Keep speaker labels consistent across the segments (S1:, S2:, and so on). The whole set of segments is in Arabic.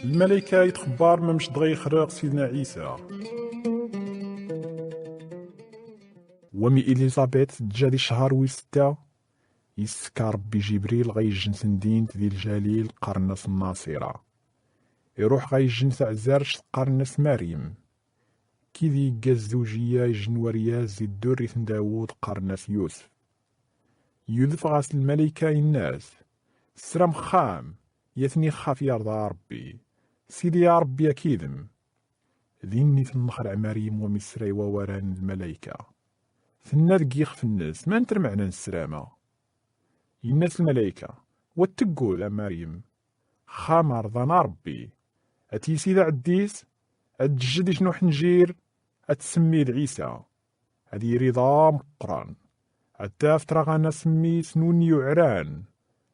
S1: الملائكة يتخبار ما مش دغيا يخرق سيدنا عيسى. ومي إليزابيث تجادي شهر ويستا يسكى ربي جبريل غيجنس ندينت ذي الجليل قرنس الناصرة، يروح غيجنس عزارش قرنس مريم، كي ذي الزوجية يجنوريا زي الدوري داوود قرنس يوسف. يذف غاس الملائكة الناس سرام خام يثني خاف يرضى ربي سيدي يا ربي أكيدم ذيني تنخرع مريم ومسري ووران الملائكة ثنا دقيق في الناس ما انتر معنا السلامة. الناس الملائكة واتقول مريم خام رضانا ربي أتي سيدا عديس أتجدي شنو حنجير أتسمي عيسى هذي رضا مقران عتاف تراغانا سمي سنوني وعران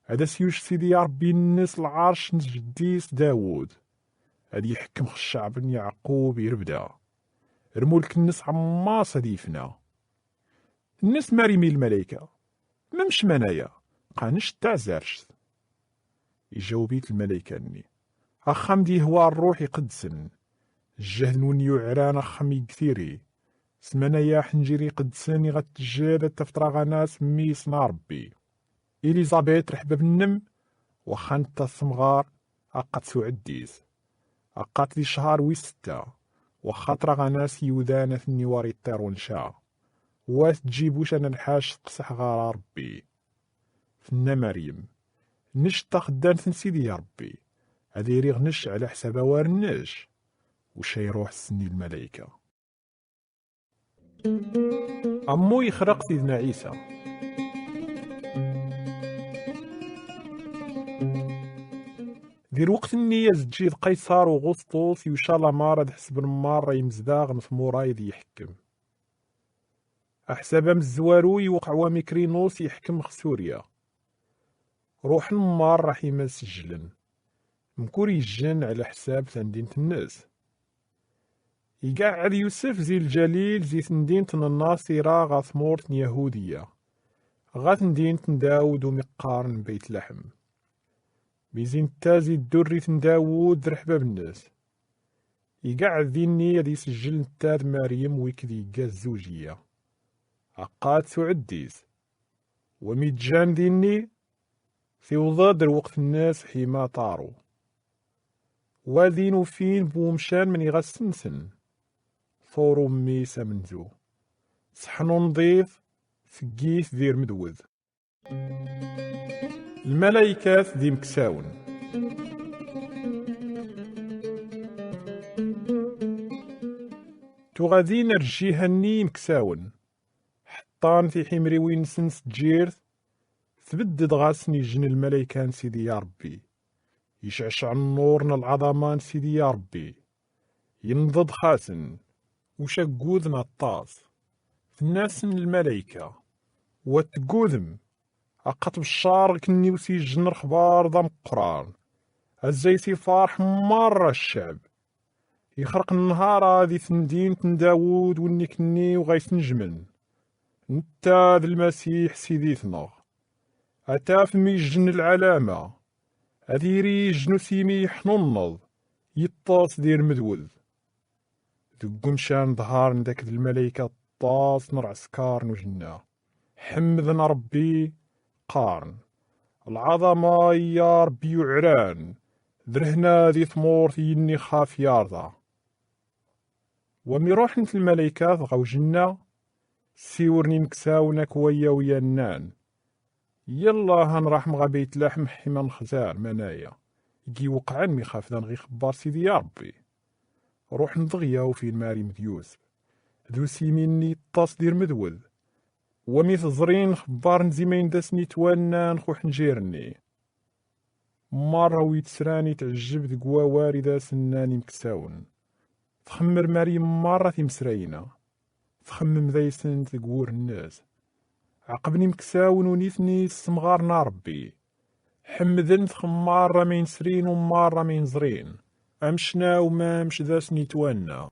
S1: هذا سيوش سيدي يا ربي الناس العرش نجديس داوود هذي يحكم الشعب يعقوب يربدا رمولك الناس عماص هديفنا. الناس مريمي الملايكة ممش منايا قانش تعزرش. يجاوبيت الملايكة اني اخام دي هو الروح يقدسن الجهد نوني وعران اخام يكثيري سمانا يا حنجيري قدساني غتجاد تفتراغانا سميسنا ربي. إليزابيث رحبة بالنم وخانت الثمغار أقات سعديس أقات لي شهر ويستا وخاطر غناس يودانا ثني واري الطير ونشا وات تجيبوش أنا الحاش تقسح غار ربي. فنا مريم نشتا خدان سيدي يا ربي هذي ريغ نش على حساب وارنش وش يروح سني الملايكة. أمو يخرق سيدنا عيسى. ذي الوقت النية زجيد قيصر وغسطوس يوشالا مارد حسب المار يمزداغ نفموراي ذي يحكم أحسابا مزوارو يوقع وميكرينوس يحكم سوريا. روح المار راح يمس سجلن مكور يجن على حساب ثندينة الناس. يقعد يوسف زي الجليل زي ثندينة الناصرة غاثمورة يهودية غاثندينة داود ومقارن بيت لحم بيزين تازي الدري داوود رحبة بالناس. يقعد ذي النية ذي سجل نتاد مريم ويكذي الزوجية عقاد سعديس وميتجان ذي الني في وضاد الوقت الناس حيما طارو وذين فين بومشان من يغسنسن ثورو ميسا منزو صحنو نضيف ثقيث ذير مدوذ. الملايكات ذي مكساون. تغادين رجيهني مكساون حطان في حمري وين سنس تجيرث تبدد غاسني جن الملايكان سيدي يا ربي يشعشع النورنا العظمان سيدي يا ربي ينضد خاسن وشقوذنا الطاس في الناس الملايكة وتقوذم أقط بالشار كني وسي جنر خبار ضم قران الزيسي فارح مرة الشعب يخرق النهار هذي ثندين تنداود ونكني وغيس نجمن نتا ذا المسيح سيدي ثنغ أتاف ميجن العلامة هذي ريجنو سيمي حننض يطاس دير مذوذ ذقون شان ظهار نداك ذا الملايكة طاس نرع سكار نجنا حمدنا ربي قارن العظمة يا ربي وعران ذرهنا ذي ثمور ثيني خاف يارضا. وميروح نت الملايكات غاو جنة سيورني مكساونك ويا ويا النان يلا هنراح مغا بيت لحم حما نخزار منايا يجي وقعان ميخاف ذا نغي خبار سيدي يا ربي روح نضغيا وفين مريم يوسف ذو سيميني طاس دير مذوذ ومي تزرين خبار نزيمين داسني توانا نخوح نجيرني مرة ويتسراني تعجب ذي قواواري ذا سناني مكساون تخمر مريم مرة تمسرينا تخمم ذا يسن تقور الناس عقبني مكساون ونيثني السمغارنا ربي حمدن تخمارة مين سرين ومارة مين زرين أمشنا وما مش ذا سني توانا